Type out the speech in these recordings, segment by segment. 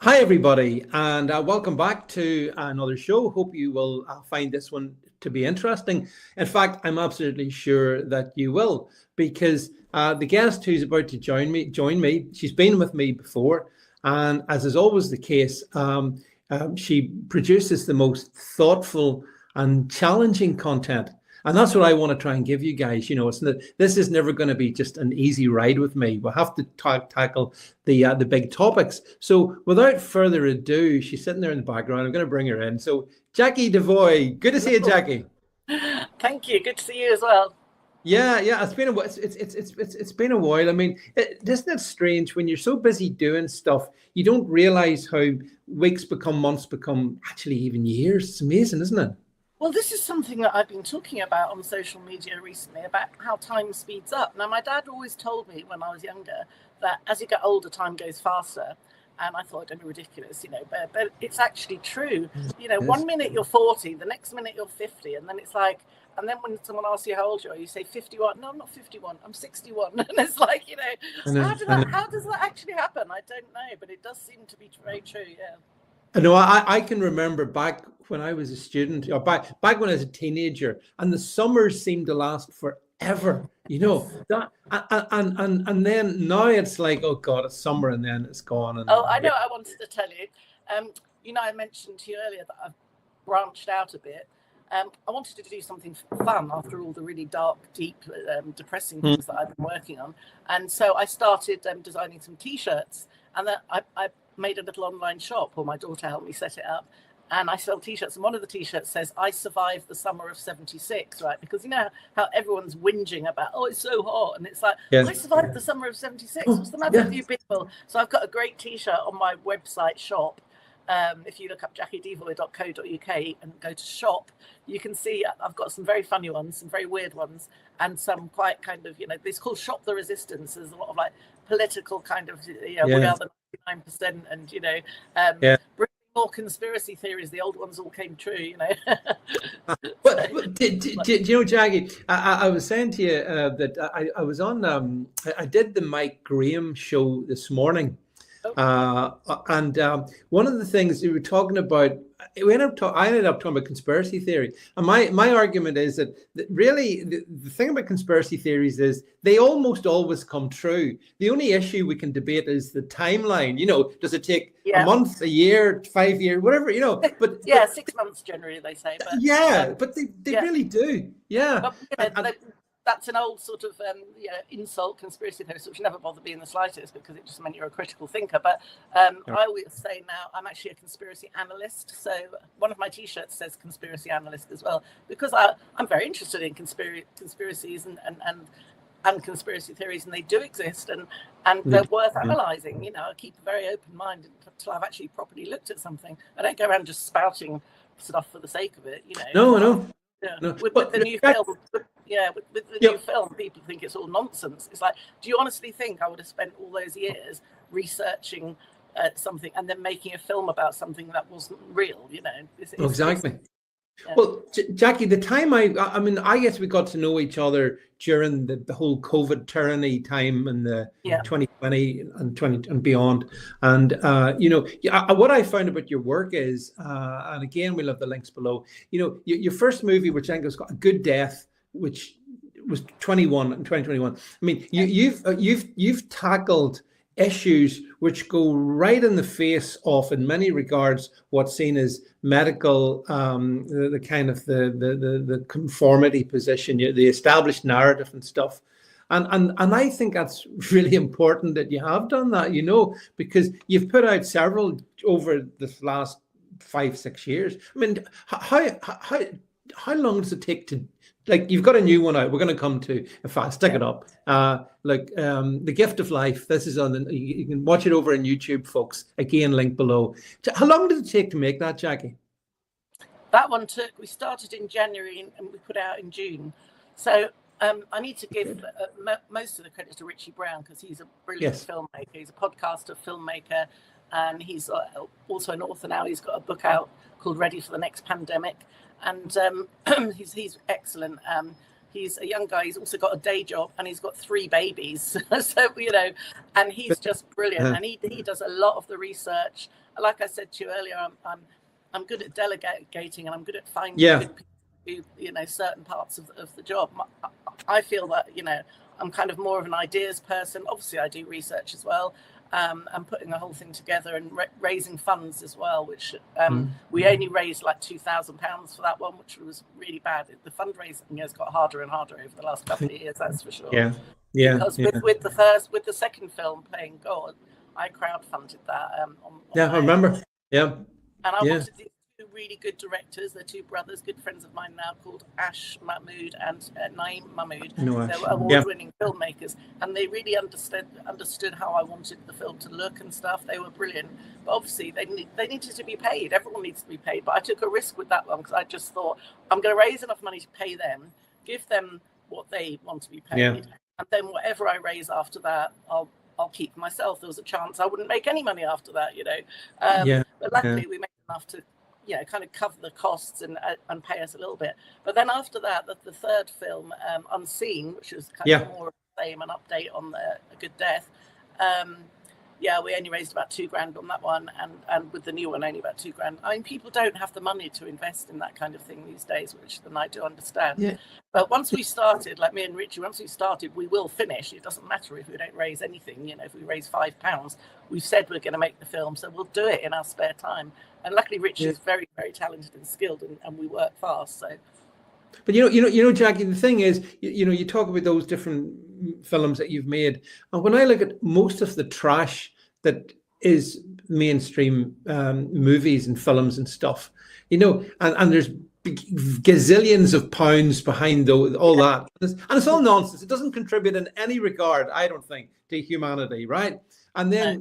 Hi, everybody, and welcome back to another show. Hope you will find this one to be interesting. In fact, I'm absolutely sure that you will, because the guest who's about to join me, she's been with me before, and as is always the case, she produces the most thoughtful and challenging content. And that's what I want to try and give you guys. This is never going to be just an easy ride with me. We'll have to tackle the big topics. So without further ado, she's sitting there in the background. I'm going to bring her in. So Jacqui Deevoy, good to see you, Jacqui. Thank you. Good to see you as well. Yeah. It's been a it's been a while. I mean, isn't it strange when you're so busy doing stuff, you don't realize how weeks become months, become actually even years. It's amazing, isn't it? Well, this is something that I've been talking about on social media recently, about how time speeds up. Now, my dad always told me when I was younger that as you get older, time goes faster. And I thought it'd be ridiculous, but it's actually true. Yes. 1 minute you're 40, the next minute you're 50. And then it's like, and then when someone asks you how old you are, you say 51. No, I'm not 51. I'm 61. And it's like, I know, I know. how does that actually happen? I don't know, but it does seem to be very true. Yeah. I know. I can remember back when I was a student, or back when I was a teenager, and the summers seemed to last forever. That, and then now it's like, oh God, it's summer, and then it's gone. And Oh, I know. I wanted to tell you. I mentioned to you earlier that I've branched out a bit. I wanted to do something fun after all the really dark, deep, depressing things that I've been working on. And so I started designing some T-shirts. And then I made a little online shop, or my daughter helped me set it up. And I sell T-shirts. And one of the T-shirts says, "I survived the summer of '76," right? Because you know how everyone's whinging about, oh, it's so hot. And it's like, yes. I survived the summer of '76. What's the matter with you people? So I've got a great T-shirt on my website shop. If you look up jacquideevoy.co.uk and go to shop, you can see I've got some very funny ones, some very weird ones, and some quite kind of, it's called Shop the Resistance. There's a lot of like political kind of, we are the 99%, and, bring more conspiracy theories. The old ones all came true, But do you know, Jacqui, I was saying to you that I was on, I did the Mike Graham show this morning. And one of the things we were talking about, I ended up talking about conspiracy theory. And my argument is that really the thing about conspiracy theories is they almost always come true. The only issue we can debate is the timeline. Does it take a month, a year, 5 years, whatever, But 6 months generally, they say. But but they really do. Yeah. But, that's an old sort of insult, conspiracy theorist, which never bothered me in the slightest, because it just meant you're a critical thinker. But I always say now I'm actually a conspiracy analyst. So one of my T-shirts says conspiracy analyst as well, because I'm very interested in conspiracies and conspiracy theories, and they do exist, and they're worth analysing. I keep a very open mind until I've actually properly looked at something. I don't go around just spouting stuff for the sake of it. No. Yeah. With the new film, with the new film, people think it's all nonsense. It's like, do you honestly think I would have spent all those years researching something and then making a film about something that wasn't real? Exactly. Well, Jacqui, the time I guess we got to know each other during the whole COVID tyranny time in the 2020 and 20 and beyond. And, what I found about your work is, and again, we'll have the links below, your first movie, which I think has got A Good Death, which was 21 in 2021. I mean, you've tackled issues which go right in the face of, in many regards, what's seen as medical, the kind of the conformity position, the established narrative and stuff. And I think that's really important that you have done that, because you've put out several over this last 5-6 years. I mean, how long does it take to, like, you've got a new one out. We're going to come to, if I stick it up, The Gift of Life. This is you can watch it over on YouTube, folks. Again, link below. How long did it take to make that, Jacqui? That one we started in January and we put out in June. So I need to give most of the credit to Richie Brown, because he's a brilliant filmmaker. He's a podcaster, filmmaker, and he's also an author now. He's got a book out called Ready for the Next Pandemic. And he's excellent. he's a young guy. He's also got a day job, and he's got 3 babies. So, and he's just brilliant. And he does a lot of the research. Like I said to you earlier, I'm good at delegating, and I'm good at finding good people who, certain parts of the job. I feel that, I'm kind of more of an ideas person. Obviously, I do research as well. And putting the whole thing together and raising funds as well, which we only raised like £2,000 for that one, which was really bad. The fundraising has got harder and harder over the last couple of years, that's for sure. Because with the second film, Playing God, I crowdfunded that. I remember. And I wanted these 2 really good directors. They're 2 brothers, good friends of mine now, called Ash Mahmood and Naeem Mahmood. They were award-winning filmmakers, and they really understood how I wanted the film to look and stuff. They were brilliant, but obviously they needed to be paid. Everyone needs to be paid, but I took a risk with that one because I just thought I'm going to raise enough money to pay them, give them what they want to be paid, and then whatever I raise after that, I'll keep for myself. There was a chance I wouldn't make any money after that, but luckily we made enough to kind of cover the costs and pay us a little bit. But then after that, the third film, Unseen, which was kind of more of the same, an update on A Good Death. We only raised about $2,000 on that one, and with the new one, only about $2,000. I mean, people don't have the money to invest in that kind of thing these days, which then I do understand. But once we started, like me and Richie, we will finish. It doesn't matter if we don't raise anything. If we raise £5, we've said we're going to make the film, so we'll do it in our spare time. And luckily, Richie is very, very talented and skilled, and we work fast. So. But Jacqui, the thing is, you talk about those different films that you've made, and when I look at most of the trash that is mainstream movies and films and stuff, and there's gazillions of pounds behind all that, and it's all nonsense. It doesn't contribute in any regard, I don't think, to humanity, right? And then,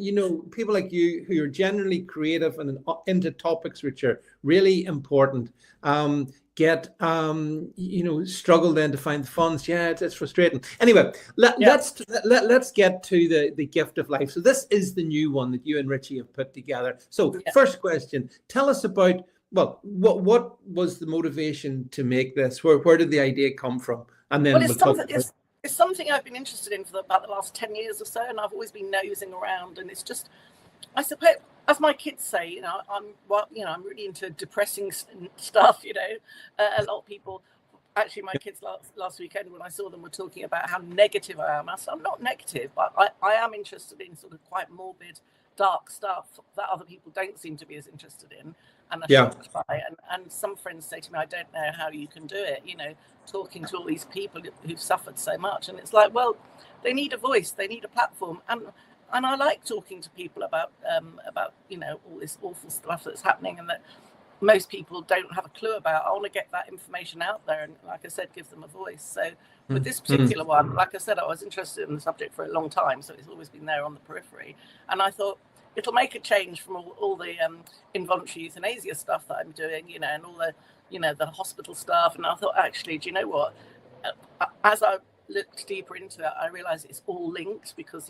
people like you who are generally creative and into topics which are really important, struggle then to find the funds. It's frustrating. Anyway, let's get to the gift of life. So this is the new one that you and Richie have put together. So first question, tell us about, what was the motivation to make this? Where did the idea come from? And then it's something I've been interested in for about the last 10 years or so, and I've always been nosing around, and it's just, I suppose, as my kids say, I'm really into depressing stuff. A lot of people, actually, my kids last weekend when I saw them were talking about how negative I am. I said I'm not negative, but I am interested in sort of quite morbid, dark stuff that other people don't seem to be as interested in and are shocked by. And some friends say to me, I don't know how you can do it. Talking to all these people who've suffered so much, and it's like, well, they need a voice, they need a platform, and I like talking to people about all this awful stuff that's happening and that most people don't have a clue about. I want to get that information out there, and like I said, give them a voice. So with this particular one, like I said, I was interested in the subject for a long time, so it's always been there on the periphery, and I thought it'll make a change from all the involuntary euthanasia stuff that I'm doing, and all the the hospital staff. And I thought, actually, do you know what? As I looked deeper into it, I realized it's all linked, because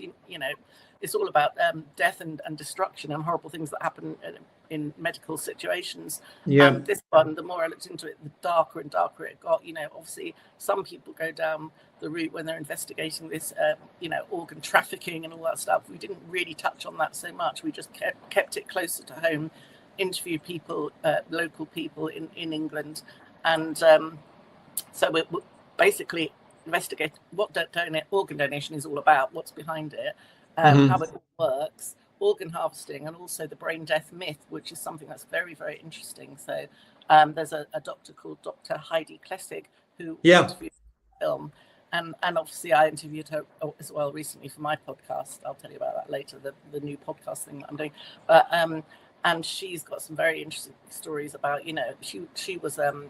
it's all about death and destruction and horrible things that happen in medical situations. And this one, the more I looked into it, the darker and darker it got. Obviously some people go down the route when they're investigating this organ trafficking and all that stuff. We didn't really touch on that so much. We just kept it closer to home, interview people, local people in England, and so we basically investigate what organ donation is all about, what's behind it, how it all works, organ harvesting, and also the brain death myth, which is something that's very, very interesting. So there's a doctor called Dr. Heidi Klessig who interviewed the film, and obviously I interviewed her as well recently for my podcast. I'll tell you about that later, the new podcast thing that I'm doing. But and she's got some very interesting stories about, she was an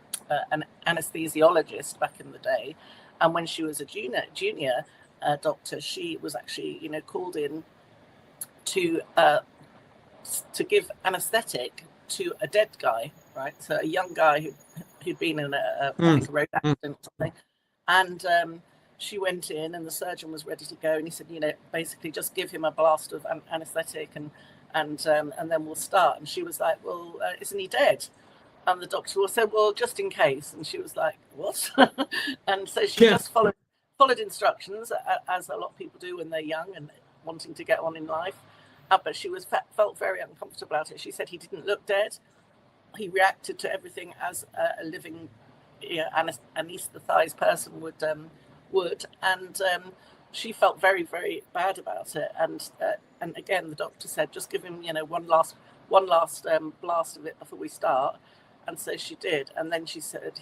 anesthesiologist back in the day. And when she was a junior doctor, she was actually, called in to give anaesthetic to a dead guy, right? So a young guy who'd been in a road accident or something. And she went in, and the surgeon was ready to go, and he said, basically just give him a blast of anaesthetic and then we'll start. And she was like, well, isn't he dead? And the doctor said, well, just in case. And she was like, what? And so she just followed instructions, as a lot of people do when they're young and wanting to get on in life. But she felt very uncomfortable about it. She said he didn't look dead. He reacted to everything as a living, anesthetized person would. And she felt very, very bad about it. And again, the doctor said, just give him, one last blast of it before we start. And so she did. And then she said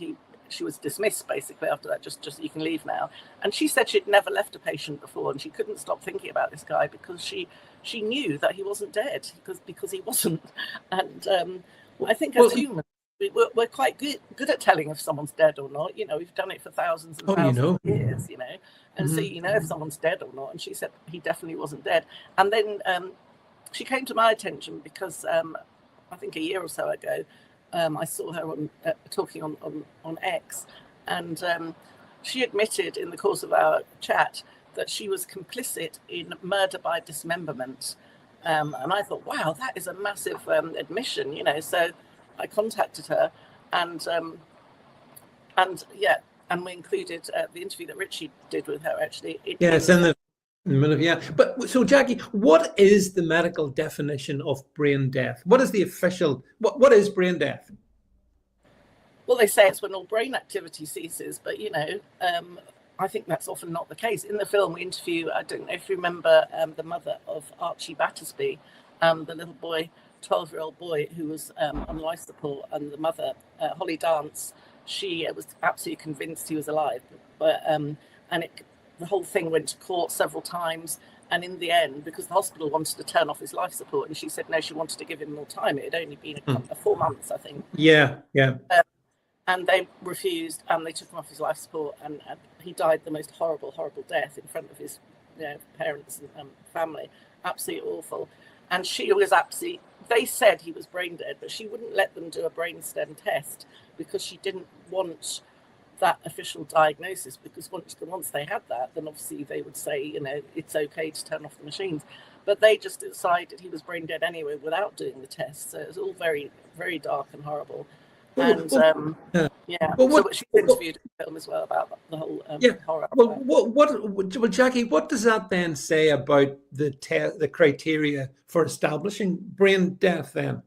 she was dismissed basically after that, just you can leave now. And she said she'd never left a patient before, and she couldn't stop thinking about this guy because she knew that he wasn't dead because he wasn't. And I think as humans, we're quite good at telling if someone's dead or not. We've done it for thousands and thousands of years, and so if someone's dead or not. And she said he definitely wasn't dead. And then she came to my attention because I think a year or so ago, I saw her talking on X, and she admitted in the course of our chat that she was complicit in murder by dismemberment. And I thought, wow, that is a massive admission, So I contacted her, and we included the interview that Richie did with her, actually. Yes, in the minute, yeah. But so, Jacqui, what is the medical definition of brain death? What is the official? What is brain death? Well, they say it's when all brain activity ceases, but I think that's often not the case. In the film, we interview, I don't know if you remember, the mother of Archie Battersby, the little boy, 12-year-old boy who was on life support, and the mother, Holly Dance, she was absolutely convinced he was alive. But the whole thing went to court several times. And in the end, because the hospital wanted to turn off his life support, and she said no, she wanted to give him more time. It had only been 4 months, I think. Yeah. And they refused, and they took him off his life support, and he died the most horrible death in front of his parents and family. Absolutely awful. And she was absolutely, they said he was brain dead, but she wouldn't let them do a brainstem test because she didn't want that official diagnosis, because once they had that, then obviously they would say, it's okay to turn off the machines. But they just decided he was brain dead anyway without doing the test. So it was all very, very dark and horrible. And so she interviewed in the film as well about the whole horror. Well, Jacqui, what does that then say about the criteria for establishing brain death? Then,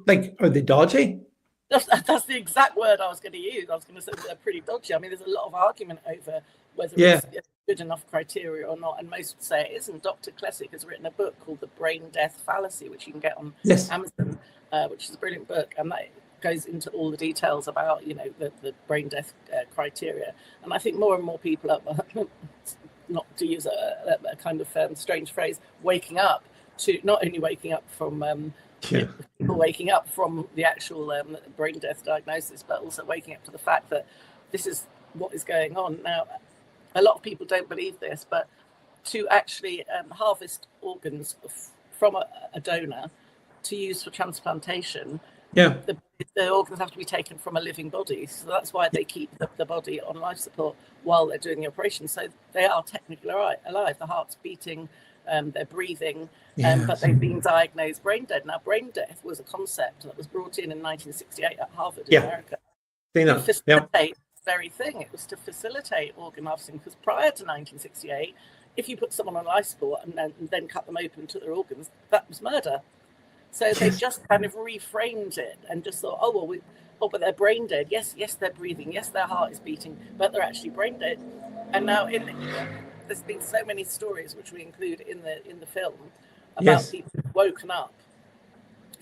like, are they dodgy? That's the exact word I was going to use. I was going to say they're pretty dodgy. I mean, there's a lot of argument over whether it's good enough criteria or not, and most say it isn't. Dr. Klessig has written a book called The Brain Death Fallacy, which you can get on Amazon, which is a brilliant book, and that goes into all the details about the brain death criteria. And I think more and more people are, not to use a kind of strange phrase, waking up to not only waking up from people waking up from the actual brain death diagnosis, but also waking up to the fact that this is what is going on. Now, a lot of people don't believe this, but to actually harvest organs from a donor to use for transplantation, the organs have to be taken from a living body. So that's why they keep the body on life support while they're doing the operation. So they are technically alive. The heart's beating, they're breathing, but they've been diagnosed brain dead. Now, brain death was a concept that was brought in 1968 at Harvard in America to facilitate this very thing. It was to facilitate organ harvesting, because prior to 1968, if you put someone on life support and then cut them open and took their organs, that was murder. So they just kind of reframed it and just thought, but they're brain dead. Yes, they're breathing. Yes, their heart is beating, but they're actually brain dead. And now there's been so many stories which we include in the film about people who've woken up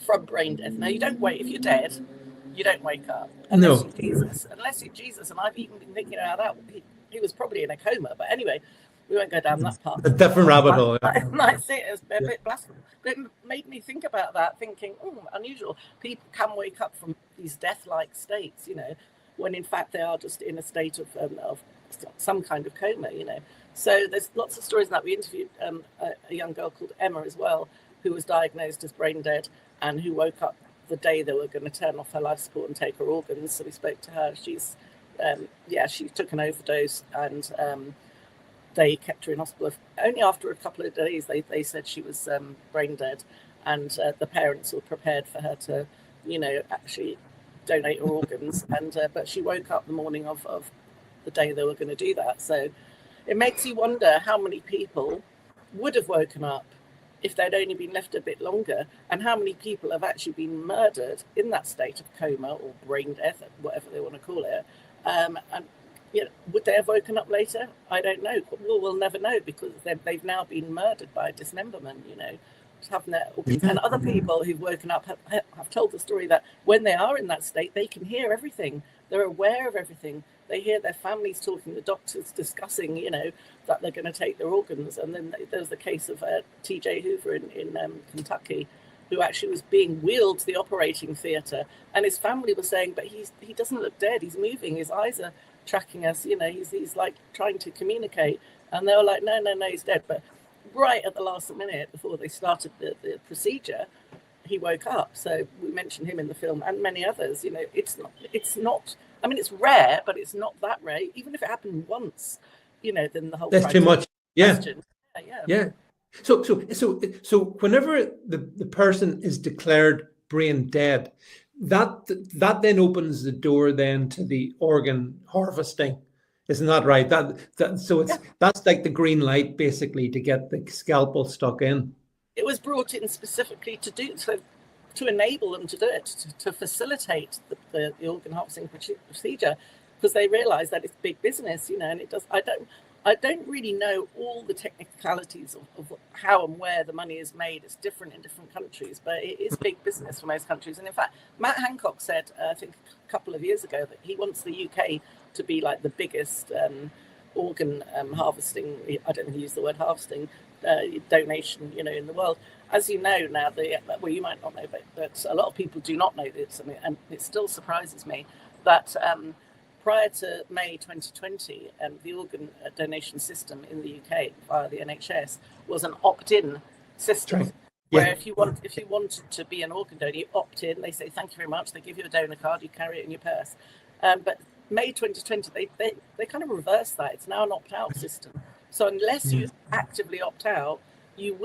from brain death. Now, you don't wait. If you're dead, you don't wake up. Unless you're Jesus. And I've even been thinking about that. He was probably in a coma. But anyway, we won't go down that path. A different rabbit hole. That's it. It's a bit blasphemous. But it made me think about that, thinking, unusual. People can wake up from these death-like states, when in fact they are just in a state of some kind of coma, So there's lots of stories that we interviewed a young girl called Emma as well, who was diagnosed as brain dead and who woke up the day they were going to turn off her life support and take her organs. So we spoke to her. She's, she took an overdose, and they kept her in hospital. Only after a couple of days, they said she was brain dead, and the parents were prepared for her to, actually donate her organs, and but she woke up the morning of the day they were going to do that. So it makes you wonder how many people would have woken up if they'd only been left a bit longer, and how many people have actually been murdered in that state of coma or brain death, whatever they want to call it. And would they have woken up later? I don't know. We'll never know, because they've now been murdered by dismemberment, having their organs. And other people who've woken up have told the story that when they are in that state, they can hear everything. They're aware of everything. They hear their families talking, the doctors discussing, that they're going to take their organs. And then there's the case of T.J. Hoover in Kentucky, who actually was being wheeled to the operating theatre, and his family was saying, but he doesn't look dead. He's moving. His eyes are tracking us. He's like trying to communicate. And they were like, no, he's dead. But right at the last minute before they started the procedure, he woke up. So we mentioned him in the film, and many others. It's not. I mean, it's rare, but it's not that rare. Even if it happened once, then the whole that's too much. Yeah. Yeah. So whenever the person is declared brain dead, that then opens the door then to the organ harvesting. Isn't that right? That's like the green light, basically, to get the scalpel stuck in. It was brought in specifically to enable them to do it, to facilitate the organ harvesting procedure, because they realise that it's big business, and it does. I don't really know all the technicalities of how and where the money is made. It's different in different countries, but it is big business for most countries. And in fact, Matt Hancock said, I think a couple of years ago, that he wants the UK to be like the biggest organ harvesting, I don't think he used the word harvesting, donation, in the world. As you know now, you might not know, but a lot of people do not know this, and it still surprises me that prior to May 2020, the organ donation system in the UK via the NHS was an opt-in system. Right. Where if you wanted to be an organ donor, you opt in. They say thank you very much. They give you a donor card. You carry it in your purse. But May 2020, they kind of reversed that. It's now an opt-out system. So unless you actively opt out, you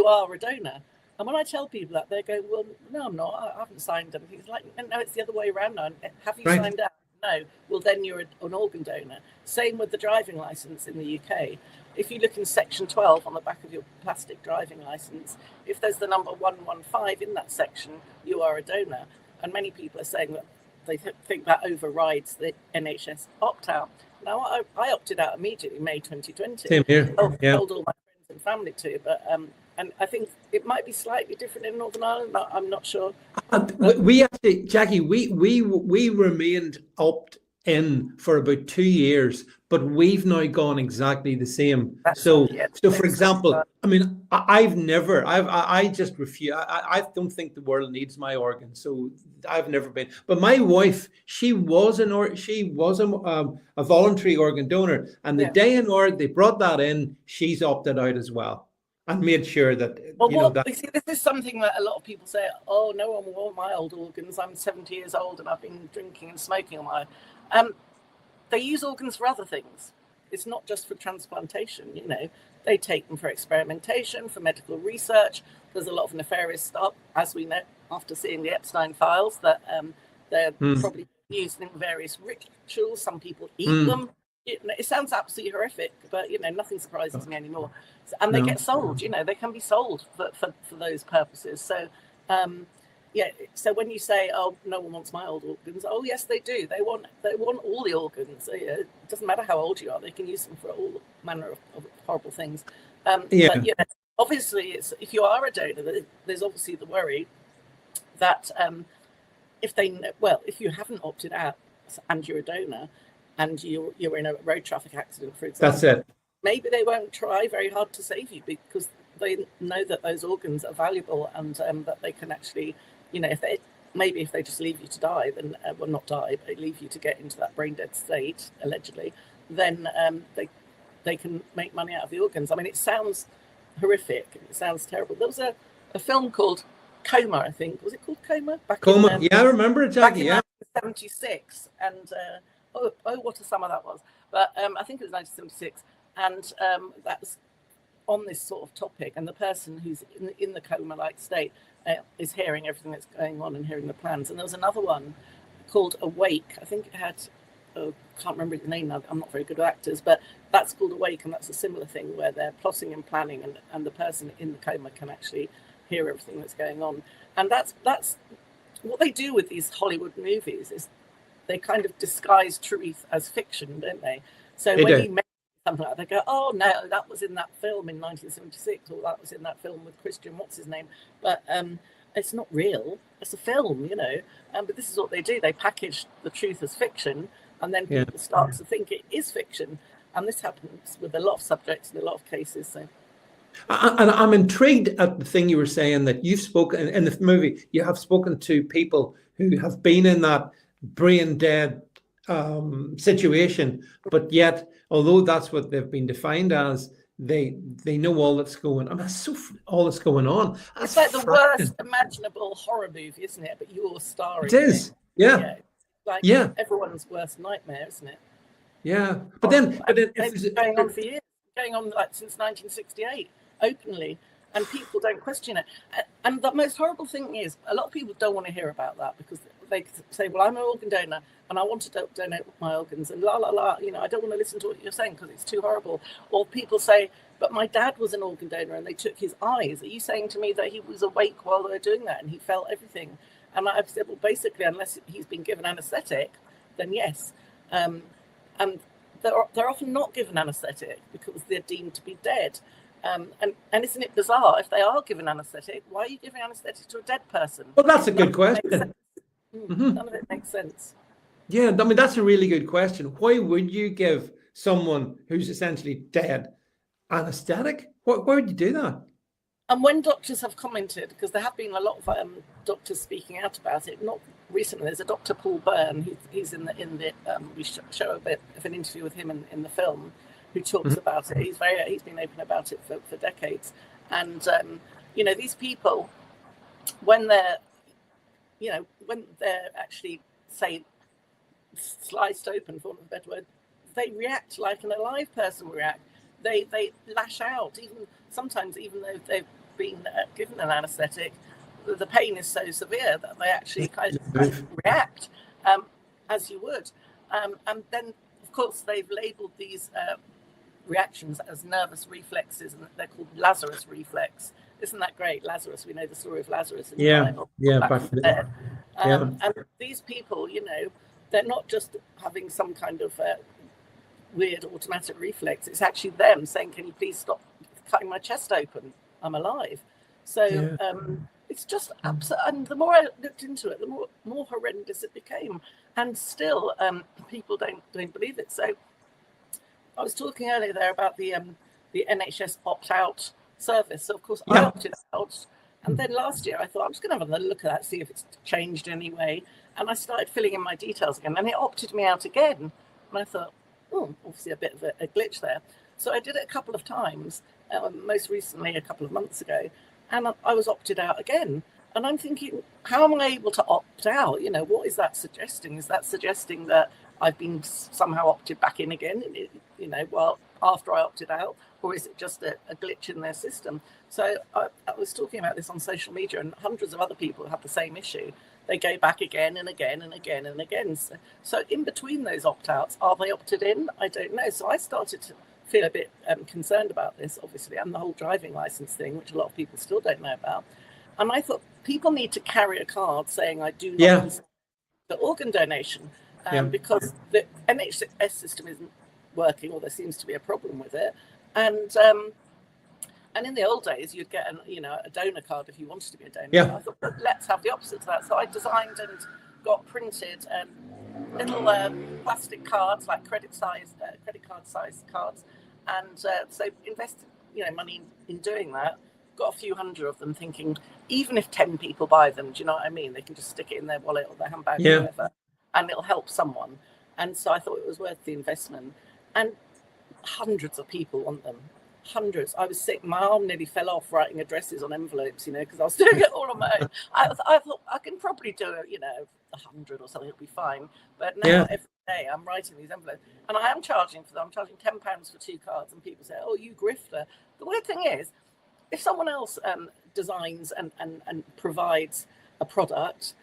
are a donor. And when I tell people that, they go, well, no, I'm not. I haven't signed anything. It's like, no, it's the other way around now. Have you signed up? No. Well, then you're an organ donor. Same with the driving license in the UK. If you look in section 12 on the back of your plastic driving license, if there's the number 115 in that section, you are a donor. And many people are saying that they think that overrides the NHS opt-out. Now, I opted out immediately in May 2020. Same here. Told all my friends and family to, but and I think it might be slightly different in Northern Ireland. I'm not sure. We actually, Jacqui, we remained opt-in for about 2 years, but we've now gone exactly the same. So for example, I mean, I just refuse. I don't think the world needs my organs, so I've never been. But my wife, she was a voluntary organ donor, and the day in order they brought that in, she's opted out as well. And made sure that, you see, this is something that a lot of people say, oh, no one will want my old organs. I'm 70 years old and I've been drinking and smoking all my they use organs for other things. It's not just for transplantation, They take them for experimentation, for medical research. There's a lot of nefarious stuff, as we know, after seeing the Epstein files, that they're probably used in various rituals. Some people eat them. It sounds absolutely horrific, but nothing surprises me anymore. And they get sold. They can be sold for those purposes. So, So when you say, "Oh, no one wants my old organs," oh yes, they do. They want all the organs. It doesn't matter how old you are; they can use them for all manner of horrible things. But obviously, if you are a donor, there's obviously the worry that if you haven't opted out and you're a donor, and you're in a road traffic accident, for example, that's it. Maybe they won't try very hard to save you because they know that those organs are valuable and that they can actually, if they just leave you to die, then not die, but leave you to get into that brain dead state, allegedly, then they can make money out of the organs. I mean, it sounds horrific. It sounds terrible. There was a film called Coma, I think. Was it called Coma? Coma. I remember it, Jacqui. Back in 1976, and what a summer that was. But I think it was 1976, and that was on this sort of topic. And the person who's in the coma-like state is hearing everything that's going on and hearing the plans. And there was another one called Awake. I think it had, can't remember the name now. I'm not very good at actors, but that's called Awake, and that's a similar thing where they're plotting and planning, and the person in the coma can actually hear everything that's going on. And that's what they do with these Hollywood movies, is they kind of disguise truth as fiction, don't they? So when you make something like that, they go, oh no, that was in that film in 1976, or that was in that film with Christian what's his name, but it's not real, it's a film, you know. But this is what they do, they package the truth as fiction, and then people start to think it is fiction. And this happens with a lot of subjects in a lot of cases. So, and I'm intrigued at the thing you were saying, that you've spoken in the movie, you have spoken to people who have been in that brain dead situation, but yet, although that's what they've been defined as, they know all that's going on. I mean, all that's going on. It's like the worst imaginable horror movie, isn't it? But you're starring. It is. Yeah. Like everyone's worst nightmare, isn't it? Yeah. But then it's going on for years, going on like since 1968, openly, and people don't question it. And the most horrible thing is, a lot of people don't want to hear about that, because they say, well, I'm an organ donor and I want to donate my organs, and la la la, you know, I don't want to listen to what you're saying because it's too horrible. Or people say, but my dad was an organ donor and they took his eyes. Are you saying to me that he was awake while they were doing that and he felt everything? And I've said, well, basically, unless he's been given anaesthetic, then yes. And they're often not given anaesthetic because they're deemed to be dead. And isn't it bizarre, if they are given anaesthetic, why are you giving anaesthetic to a dead person? Well, that's a good question. None of it makes sense. Yeah, I mean, that's a really good question. Why would you give someone who's essentially dead anaesthetic? Why would you do that? And when doctors have commented, because there have been a lot of doctors speaking out about it, not recently, there's a Dr. Paul Byrne, he's in the we show a bit of an interview with him in the film, who talks about it. He's been open about it for decades. And you know, these people, when they're actually, say, sliced open, for want of a better word, they react like an alive person would react. They lash out, sometimes even though they've been given an anaesthetic, the pain is so severe that they actually kind of react as you would. And then, of course, they've labelled these reactions as nervous reflexes, and they're called Lazarus reflex. Isn't that great? Lazarus, we know the story of Lazarus in the Bible. And these people, you know, they're not just having some kind of weird automatic reflex. It's actually them saying, can you please stop cutting my chest open? I'm alive. So it's just absolute. And the more I looked into it, the more horrendous it became. And still, people don't believe it. So I was talking earlier there about the NHS opt-out service. So of course I opted out. And then last year I thought, I'm just going to have a look at that, see if it's changed anyway. And I started filling in my details again, and it opted me out again. And I thought, obviously a bit of a glitch there. So I did it a couple of times, most recently a couple of months ago, and I was opted out again. And I'm thinking, how am I able to opt out? You know, what is that suggesting? Is that suggesting that I've been somehow opted back in again, you know, well, after I opted out? Or is it just a glitch in their system? So I was talking about this on social media, and hundreds of other people have the same issue. They go back again and again and again and again. So in between those opt-outs, are they opted in? I don't know. So I started to feel a bit concerned about this, obviously, and the whole driving license thing, which a lot of people still don't know about. And I thought people need to carry a card saying, I do not consent to organ donation, because the NHS system isn't working, or there seems to be a problem with it. And in the old days, you'd get a donor card if you wanted to be a donor. I thought, but let's have the opposite to that. So I designed and got printed little plastic cards, like credit card size cards, and so invested money in doing that. Got a few hundred of them, thinking even if 10 people buy them, do you know what I mean? They can just stick it in their wallet or their handbag or whatever, and it'll help someone. And so I thought it was worth the investment. And hundreds of people want them. Hundreds. I was sick. My arm nearly fell off writing addresses on envelopes, because I was doing it all on my own. I thought I can probably do it, 100 or something. It'll be fine. But now every day I'm writing these envelopes, and I am charging for them. I'm charging £10 for 2 cards, and people say, "Oh, you grifter." The weird thing is, if someone else designs and provides a product,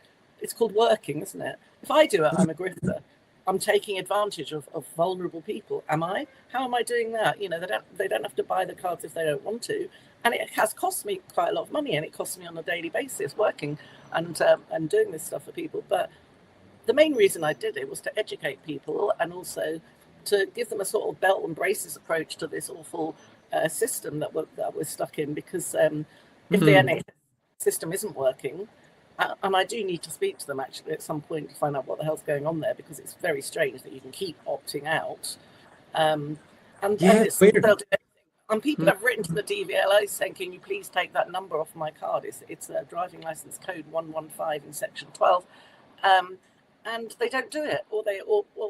it's called working, isn't it? If I do it, I'm a grifter. I'm taking advantage of vulnerable people. Am I? How am I doing that? You know, they don't have to buy the cards if they don't want to, and it has cost me quite a lot of money, and it costs me on a daily basis working and doing this stuff for people. But the main reason I did it was to educate people, and also to give them a sort of belt and braces approach to this awful system that we're stuck in. Because if the NHS system isn't working, and I do need to speak to them actually at some point to find out what the hell's going on there, because it's very strange that you can keep opting out. And it's weird. And people have written to the DVLA saying, "Can you please take that number off my card? It's a driving license code 115 in section 12." And they don't do it, or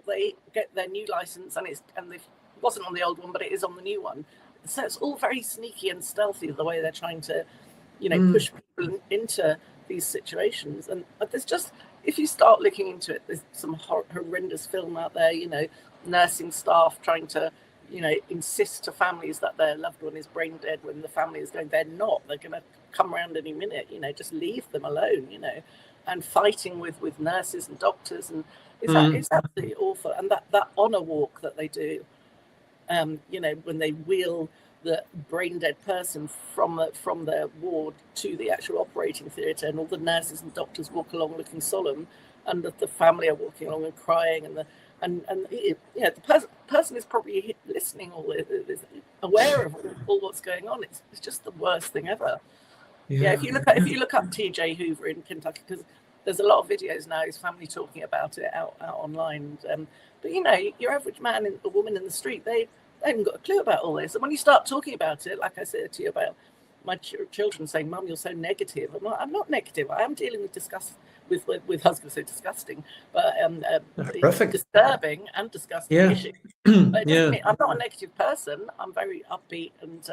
they get their new license and it wasn't on the old one, but it is on the new one. So it's all very sneaky and stealthy the way they're trying to, push people into these situations. And there's just, if you start looking into it, there's some horrendous film out there, nursing staff trying to, insist to families that their loved one is brain dead when the family is going, they're not, they're going to come around any minute, just leave them alone, and fighting with nurses and doctors. And it's absolutely awful. And that honour walk that they do, when they wheel the brain dead person from their ward to the actual operating theatre, and all the nurses and doctors walk along looking solemn, and the family are walking along and crying, and the person is probably listening, or is aware of all what's going on. It's just the worst thing ever. Yeah, if you look up TJ Hoover in Kentucky, because there's a lot of videos now, his family talking about it out online. But your average man and a woman in the street, they haven't got a clue about all this. And when you start talking about it, like I said to you about my children saying, "Mum, you're so negative." I'm not negative. I am dealing with with husbands, so disgusting, but disturbing and disgusting issues. But I'm not a negative person. I'm very upbeat, and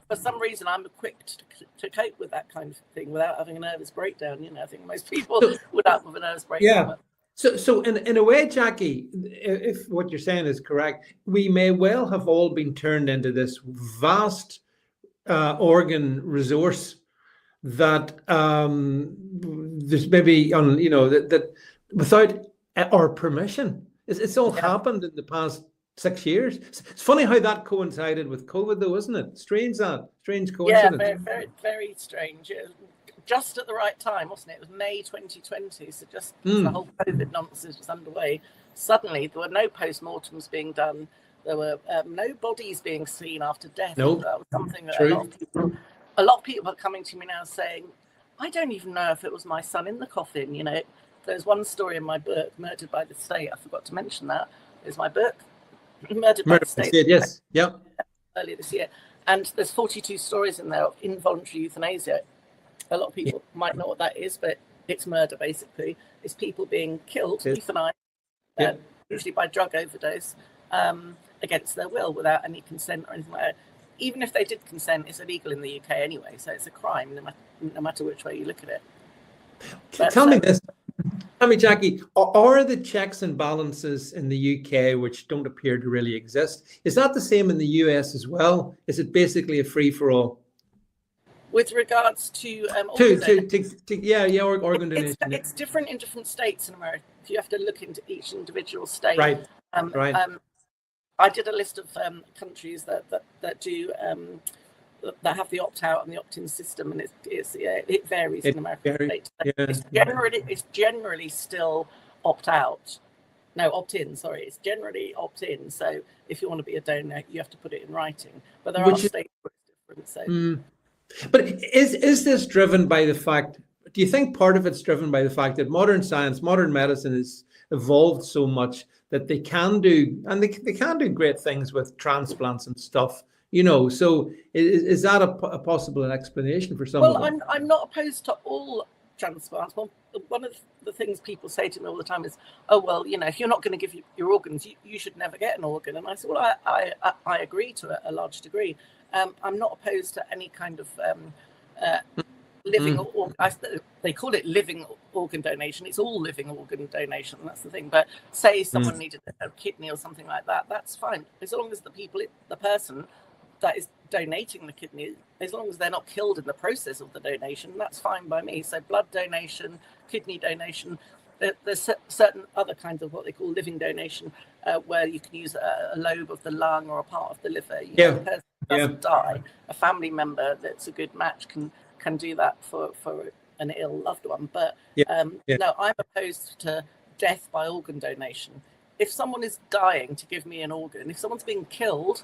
for some reason I'm equipped to cope with that kind of thing without having a nervous breakdown. I think most people would have a nervous breakdown. Yeah. So in a way, Jacqui, if what you're saying is correct, we may well have all been turned into this vast organ resource that there's maybe that without our permission, it's all happened in the past 6 years. It's funny how that coincided with COVID, though, isn't it? Strange coincidence. Yeah, very, very, very strange. Just at the right time, wasn't it? It was May 2020, so just the whole COVID nonsense was underway. Suddenly, there were no post-mortems being done. There were no bodies being seen after death. Nope. That was something that a lot of people are coming to me now saying, "I don't even know if it was my son in the coffin." There's one story in my book, Murdered by the State. I forgot to mention that. It's my book, Murdered by the State. Yes. Yep. Earlier this year, and there's 42 stories in there of involuntary euthanasia. A lot of people might know what that is, but it's murder, basically. It's people being killed, euthanized, usually by drug overdose, against their will, without any consent or anything like that. Even if they did consent, it's illegal in the UK anyway, so it's a crime, no matter which way you look at it. Tell me this. Tell me, Jacqui, are the checks and balances in the UK, which don't appear to really exist, is that the same in the US as well? Is it basically a free-for-all? With regards to organ donation. It's different in different states in America. You have to look into each individual state. Right. I did a list of countries that do that have the opt-out and the opt-in system, and it varies in America. It's generally still opt-out. No, opt-in. Sorry, it's generally opt-in. So if you want to be a donor, you have to put it in writing. But there are states where it's different. So. But is this driven by the fact, do you think part of it's driven by the fact that modern science, modern medicine has evolved so much that they can do, and they can do great things with transplants and stuff, so is that a possible explanation for some of them? I'm not opposed to all transplants. Well, one of the things people say to me all the time is, "Oh, well, if you're not going to give your organs, you should never get an organ." And I said, well, I agree to a large degree. I'm not opposed to any kind of living organ. They call it living organ donation. It's all living organ donation. That's the thing. But say someone needed a kidney or something like that, that's fine, as long as the person that is donating the kidney, as long as they're not killed in the process of the donation, that's fine by me. So blood donation, kidney donation, there's certain other kinds of what they call living donation, where you can use a lobe of the lung or a part of the liver. The person doesn't die, a family member that's a good match can do that for an ill loved one. But no, I'm opposed to death by organ donation. If someone is dying to give me an organ, if someone's being killed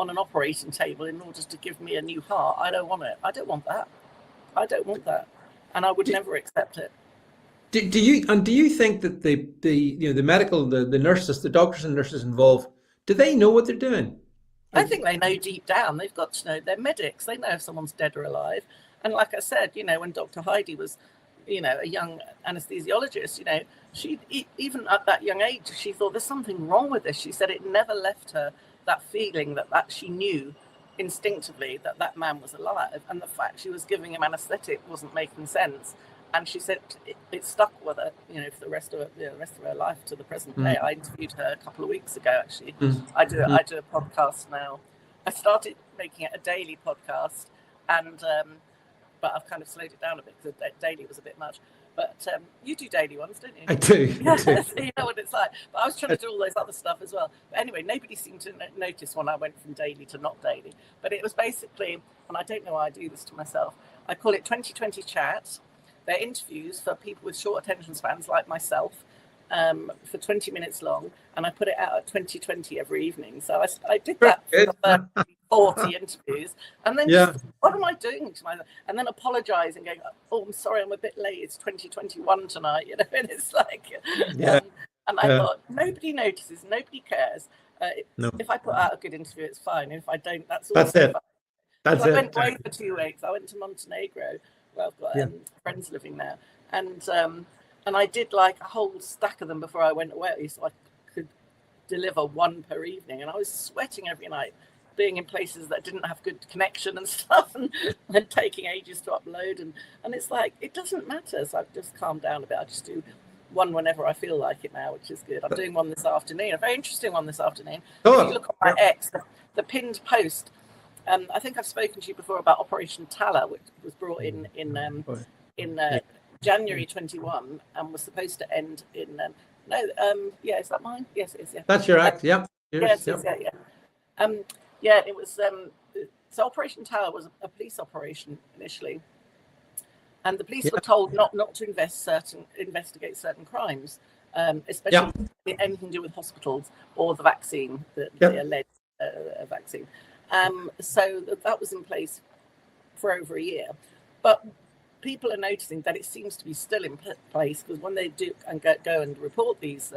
on an operating table in order to give me a new heart, I don't want it. I don't want that. I don't want that, and I would never accept it. Do you think that the medical, the nurses, the doctors and nurses involved, do they know what they're doing? I think they know deep down. They've got to know. They're medics. They know if someone's dead or alive. And like I said, when Dr. Heidi was, a young anesthesiologist, she, even at that young age, she thought there's something wrong with this. She said it never left her that feeling that she knew instinctively that man was alive, and the fact she was giving him anesthetic wasn't making sense. And she said it stuck with her, for the rest of her life to the present day. I interviewed her a couple of weeks ago, actually. I do a podcast now. I started making it a daily podcast, and but I've kind of slowed it down a bit because daily was a bit much. But you do daily ones, don't you? I do. Yeah, so you know what it's like. But I was trying to do all those other stuff as well. But anyway, nobody seemed to notice when I went from daily to not daily. But it was basically, and I don't know why I do this to myself, I call it 2020 Chat. They're interviews for people with short attention spans like myself, for 20 minutes long, and I put it out at 2020 every evening. So I did that for the first 40 interviews, and then just, what am I doing to myself? And then apologising, going, oh, I'm sorry, I'm a bit late. It's 2021 tonight, and it's like, and I thought, nobody notices, nobody cares. If I put out a good interview, it's fine. If I don't, that's it. Fine. I went away for 2 weeks. I went to Montenegro, where I've got friends living there, and I did like a whole stack of them before I went away, so I could deliver one per evening. And I was sweating every night, being in places that didn't have good connection and stuff, and taking ages to upload. And it's like, it doesn't matter. So I've just calmed down a bit. I just do one whenever I feel like it now, which is good. I'm doing one this afternoon, a very interesting one this afternoon. If you look at my X, the pinned post, I think I've spoken to you before about Operation Tala, which was brought in January 21 and was supposed to end in is that mine? Yes, it is. Yeah, that's your act. It was so Operation Tala was a police operation initially, and the police were told not to investigate certain crimes, especially anything to do with hospitals or the vaccine, the alleged vaccine. So that was in place for over a year, but people are noticing that it seems to be still in place, because when they do and go and report these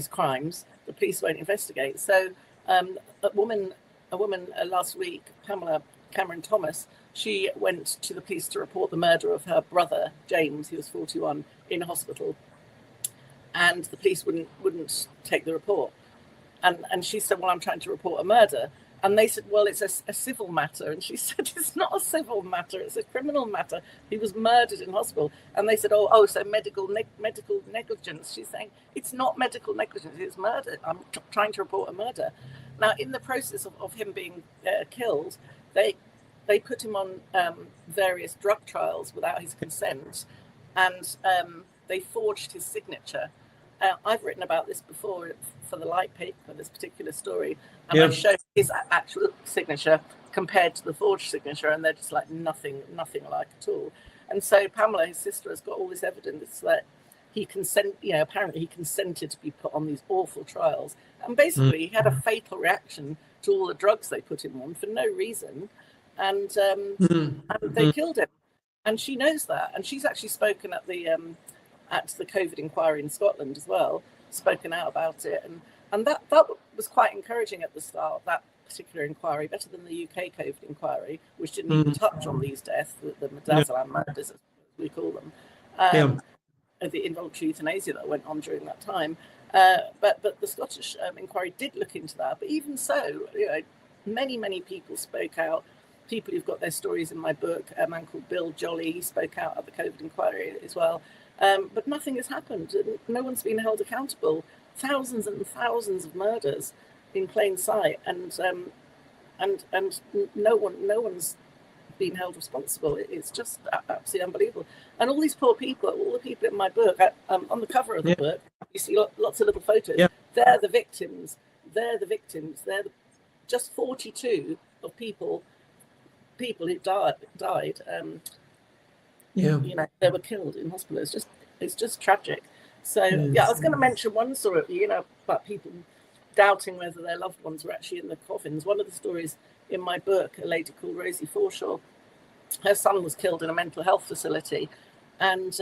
crimes, the police won't investigate. So a woman last week, Pamela Cameron Thomas, she went to the police to report the murder of her brother James, who was 41, in hospital, and the police wouldn't take the report. And she said, well, I'm trying to report a murder. And they said, well, it's a civil matter. And she said, it's not a civil matter, it's a criminal matter. He was murdered in hospital. And they said, oh, so medical negligence. She's saying, it's not medical negligence, it's murder. I'm trying to report a murder. Now, in the process of him being killed, they put him on various drug trials without his consent. And they forged his signature. I've written about this before for the Light paper, this particular story, and I showed his actual signature compared to the forged signature, and they're just like nothing alike at all. And so Pamela, his sister, has got all this evidence that he apparently he consented to be put on these awful trials, and basically he had a fatal reaction to all the drugs they put him on for no reason, and they killed him. And she knows that, and she's actually spoken at the COVID inquiry in Scotland as well, spoken out about it, and that was quite encouraging at the start, that particular inquiry, better than the UK COVID inquiry, which didn't even touch on these deaths, the Midazolam murders, as we call them, the involuntary euthanasia that went on during that time. But the Scottish inquiry did look into that. But even so, many people spoke out. People who've got their stories in my book, a man called Bill Jolly, he spoke out at the COVID inquiry as well. But nothing has happened. No one's been held accountable. Thousands and thousands of murders in plain sight, and and no one's been held responsible. It's just absolutely unbelievable. And all these poor people, all the people in my book, on the cover of the book, you see lots of little photos. Yeah. They're the victims. They're just 42 of people who died. You know, they were killed in hospital. It's just tragic. So I was going to mention one story, you know, about people doubting whether their loved ones were actually in the coffins. One of the stories in my book, a lady called Rosie Forshaw, her son was killed in a mental health facility, and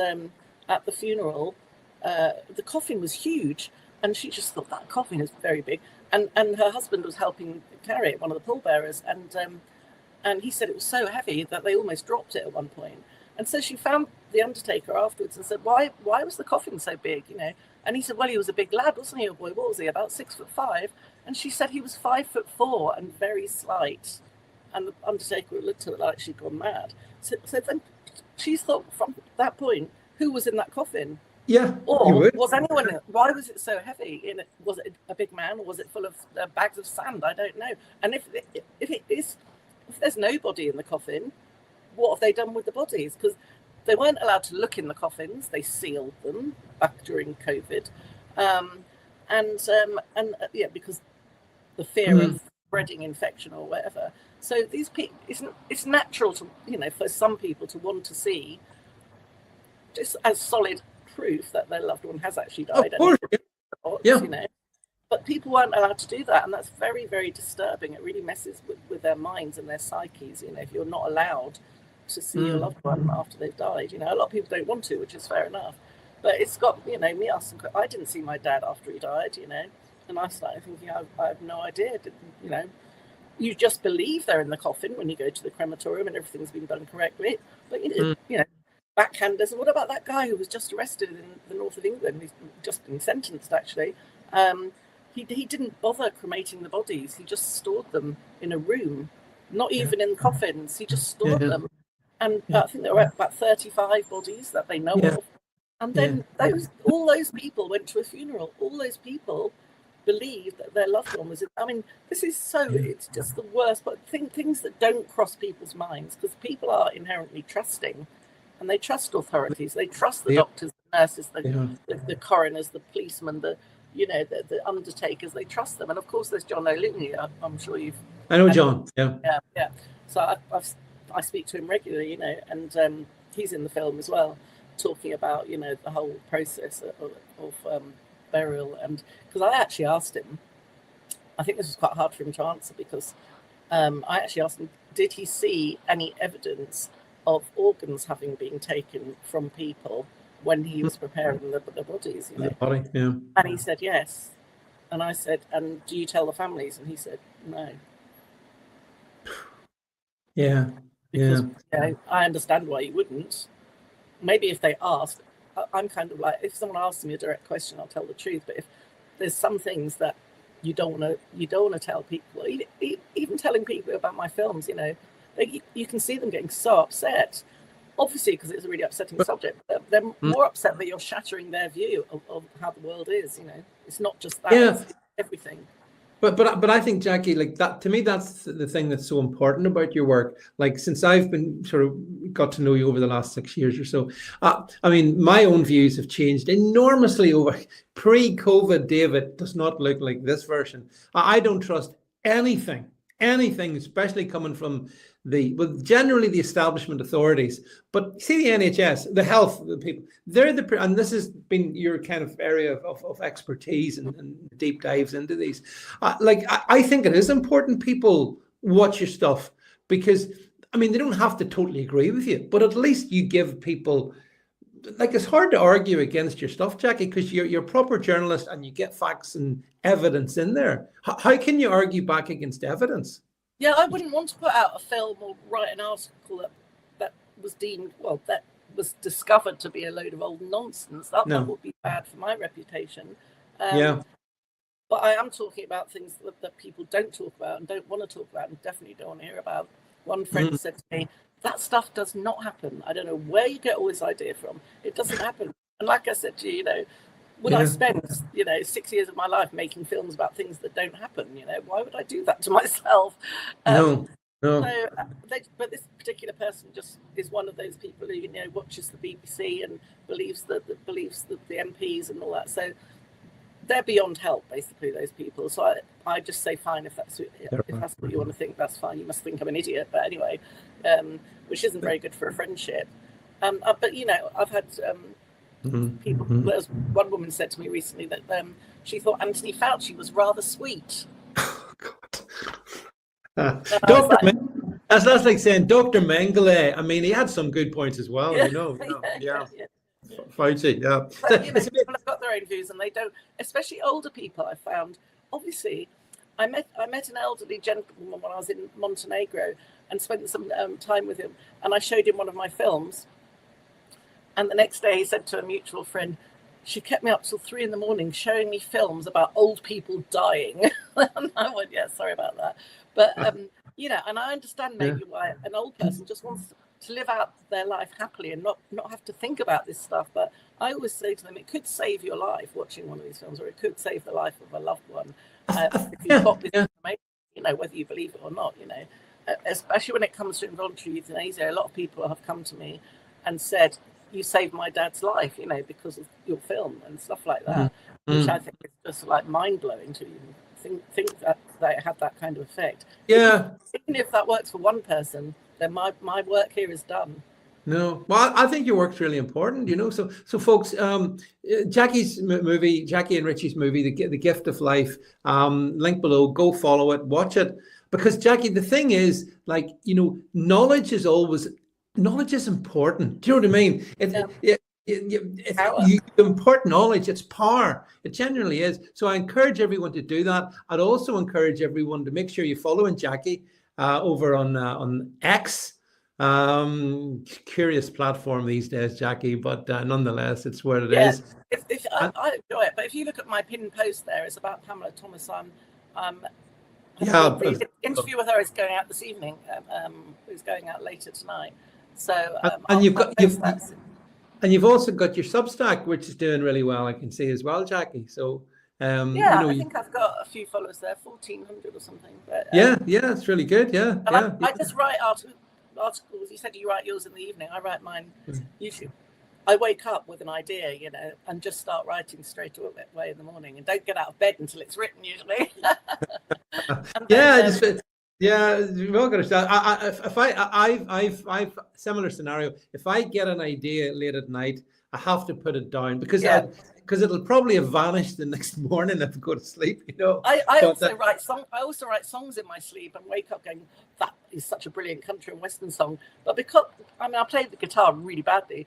at the funeral, the coffin was huge, and she just thought that coffin is very big, and her husband was helping carry it, one of the pallbearers, and he said it was so heavy that they almost dropped it at one point. And so she found the undertaker afterwards and said, why was the coffin so big, you know? And he said, well, he was a big lad, wasn't he, a boy? What was he, about 6'5"? And she said he was 5'4" and very slight. And the undertaker looked at her like she'd gone mad. So then she thought from that point, who was in that coffin? Yeah. Or was anyone, why was it so heavy? Was it a big man, or was it full of bags of sand? I don't know. And if there's nobody in the coffin, what have they done with the bodies? Because they weren't allowed to look in the coffins. They sealed them back during COVID. Because the fear of spreading infection or whatever. So these people, it's natural to, you know, for some people to want to see just as solid proof that their loved one has actually died. Of course. You know. But people weren't allowed to do that, and that's very, very disturbing. It really messes with their minds and their psyches, you know, if you're not allowed to see your loved one after they've died. You know, a lot of people don't want to, which is fair enough. But it's got, you know, me asking, I didn't see my dad after he died, you know, and I started thinking, I have no idea, you know. You just believe they're in the coffin when you go to the crematorium and everything's been done correctly. But, you know, backhanders. And what about that guy who was just arrested in the north of England? He's just been sentenced, actually. He didn't bother cremating the bodies. He just stored them in a room, not even in coffins. He just stored them. And I think there were about 35 bodies that they know of. And then all those people went to a funeral. All those people believed that their loved one was in. I mean, this is it's just the worst. But things that don't cross people's minds, because people are inherently trusting, and they trust authorities. They trust the doctors, the nurses, the coroners, the policemen, the undertakers. They trust them. And of course, there's John O'Looney. I'm sure I know John. Yeah. So I speak to him regularly, you know, and he's in the film as well, talking about, you know, the whole process of burial. And because I actually asked him, I think this was quite hard for him to answer, because I actually asked him, did he see any evidence of organs having been taken from people when he was preparing the bodies, you know? The body, And he said yes. And I said, and do you tell the families? And he said no. Because, you know, I understand why you wouldn't. Maybe if they asked, I'm kind of like, if someone asks me a direct question, I'll tell the truth. But if there's some things that you don't want to tell people, even telling people about my films, you know, you can see them getting so upset. Obviously, because it's a really upsetting subject. They're more upset that you're shattering their view of how the world is. You know, it's not just that; it's everything. But I think, Jacqui, like that, to me, that's the thing that's so important about your work. Like, since I've been sort of got to know you over the last 6 years or so, I mean, my own views have changed enormously over pre-COVID. David does not look like this version. I don't trust anything, especially coming from generally the establishment authorities, but see the NHS, the health the people, and this has been your kind of area of expertise and deep dives into these. I think it is important people watch your stuff, because, I mean, they don't have to totally agree with you, but at least you give people, like, it's hard to argue against your stuff, Jacqui, because you're a proper journalist and you get facts and evidence in there. How can you argue back against evidence? Yeah, I wouldn't want to put out a film or write an article that was deemed, well, that was discovered to be a load of old nonsense. That would be bad for my reputation. But I am talking about things that people don't talk about and don't want to talk about and definitely don't want to hear about. One friend said to me, that stuff does not happen. I don't know where you get all this idea from. It doesn't happen. And like I said to you, you know, would I spend 6 years of my life making films about things that don't happen? Why would I do that to myself? No. So, but this particular person just is one of those people who watches the BBC and believes that the MPs and all that. So they're beyond help, basically, those people. So I just say, fine, if that's what you want to think, that's fine. You must think I'm an idiot, but anyway, which isn't very good for a friendship. But I've had people. One woman said to me recently that she thought Anthony Fauci was rather sweet. Oh, God. That's like saying Dr. Mengele. I mean, he had some good points as well. Fauci, But, people have got their own views, and they don't. Especially older people, I found. Obviously, I met an elderly gentleman when I was in Montenegro and spent some time with him, and I showed him one of my films. And the next day, he said to a mutual friend, "She kept me up till 3 a.m. showing me films about old people dying." And I went, "Yeah, sorry about that." But and I understand maybe why an old person just wants to live out their life happily and not have to think about this stuff. But I always say to them, it could save your life watching one of these films, or it could save the life of a loved one. If you've got this information, whether you believe it or not, especially when it comes to involuntary euthanasia, a lot of people have come to me and said, "You saved my dad's life, because of your film," and stuff like that, which I think is just like mind blowing to even think that it had that kind of effect. Yeah. Even if that works for one person, then my work here is done. No, well, I think your work's really important, So folks, Jacqui's movie, Jacqui and Richie's movie, The Gift of Life, link below. Go follow it, watch it, because Jacqui, the thing is, knowledge is important. Do you know what I mean? You impart knowledge. It's power. It genuinely is. So I encourage everyone to do that. I'd also encourage everyone to make sure you follow Jacqui over on X. Curious platform these days, Jacqui, but nonetheless, it's where it is. I enjoy it, but if you look at my pinned post there, it's about Pamela Thomas. The interview with her is going out this evening. It's going out later tonight. So you've also got your Substack, which is doing really well, I can see as well, Jacqui. So I think I've got a few followers there, 1,400 or something. But, it's really good. I just write articles. You said you write yours in the evening. I write mine usually. I wake up with an idea, and just start writing straight away in the morning, and don't get out of bed until it's written usually. We've all got to start. I've similar scenario. If I get an idea late at night, I have to put it down because it'll probably have vanished the next morning if I go to sleep. I also write songs in my sleep and wake up going, "That is such a brilliant country and western song." But because I play the guitar really badly.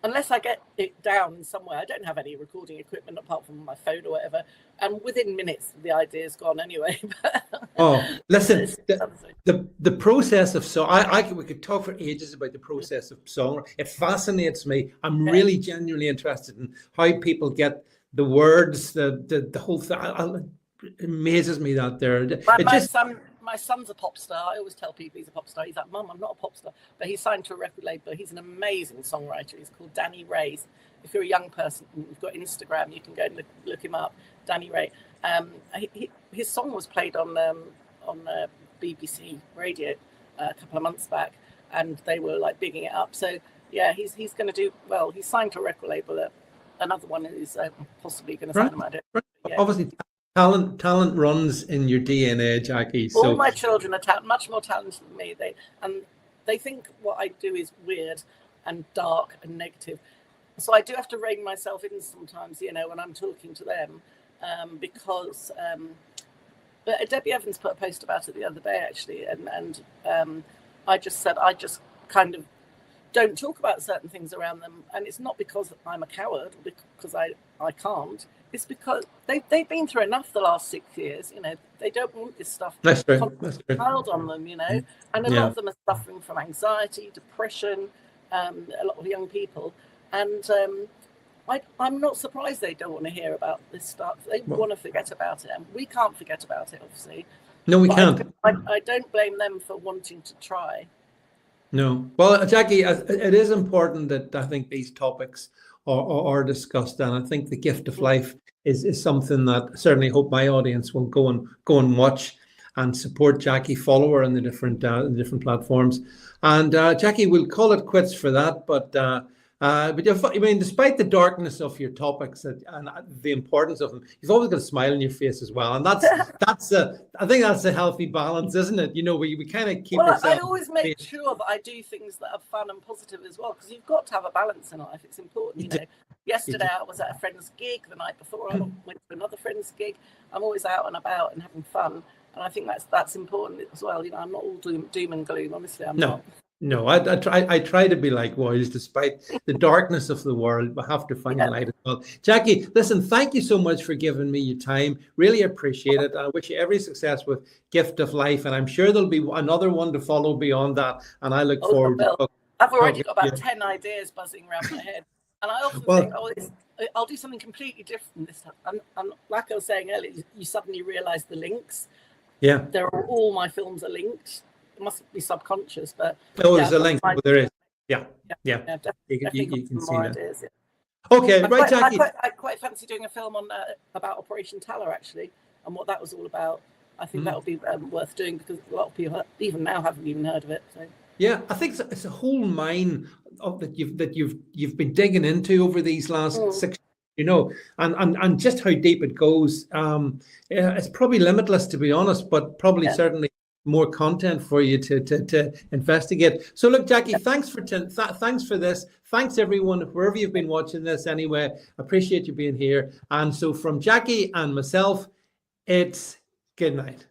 Unless I get it down somewhere, I don't have any recording equipment apart from my phone or whatever. And within minutes, the idea's gone anyway. Listen, the process of song. We could talk for ages about the process of song. It fascinates me. I'm really genuinely interested in how people get the words, the whole thing. It amazes me that my son's a pop star. I always tell people he's a pop star. He's like, "Mum, I'm not a pop star." But he's signed to a record label. He's an amazing songwriter. He's called Danny Ray. If you're a young person and you've got Instagram, you can go and look him up, Danny Ray. His song was played on BBC radio a couple of months back, and they were like bigging it up. So yeah, he's going to do well. He's signed to a record label. Another one is possibly going to sign him. Obviously. Talent runs in your DNA, Jacqui. All my children are much more talented than me. They think what I do is weird and dark and negative. So I do have to rein myself in sometimes, when I'm talking to them, because. But Debbie Evans put a post about it the other day, actually, and I just said I just kind of don't talk about certain things around them, and it's not because I'm a coward, because I can't. It's because they've been through enough the last 6 years. They don't want this stuff piled on them. And a lot of them are suffering from anxiety, depression. A lot of young people, and I'm not surprised they don't want to hear about this stuff. They want to forget about it, and we can't forget about it, obviously. No, we can't. I don't blame them for wanting to try. No. Well, Jacqui, it is important that I think these topics or discussed. And I think the gift of life is something that certainly hope my audience will go and watch and support Jacqui, follow her on the different platforms. And Jacqui, we'll call it quits for that. But I mean, despite the darkness of your topics and the importance of them, you've always got a smile on your face as well, and that's I think that's a healthy balance, isn't it? You know, we kind of keep. Well, I always make sure that I do things that are fun and positive as well, because you've got to have a balance in life. It's important, you know. Yesterday I was at a friend's gig. The night before I went to another friend's gig. I'm always out and about and having fun, and I think that's important as well. You know, I'm not all doom and gloom. Honestly, I'm not. No, I try to be likewise, despite the darkness of the world. We have to find the light as well. Jacqui, listen, thank you so much for giving me your time. Really appreciate it. I wish you every success with Gift of Life, and I'm sure there'll be another one to follow beyond that. And I look forward to. I've already got about 10 ideas buzzing around my head, and I often think, I'll do something completely different this time. And like I was saying earlier, you suddenly realise the links. Yeah, all my films are linked. It must be subconscious, but there's a link. There is. Yeah. Definitely you can see that. Ideas, Okay, right, Jacqui. I quite fancy doing a film on about Operation Tallow, actually, and what that was all about. I think that would be worth doing, because a lot of people even now haven't even heard of it. So. Yeah, I think it's a whole mine that you've been digging into over these last 6 years, you know, and just how deep it goes. It's probably limitless, to be honest, but probably certainly more content for you to investigate. So look, Jacqui, thanks for this. Thanks everyone, wherever you've been watching this anyway. Appreciate you being here. And so from Jacqui and myself, it's good night.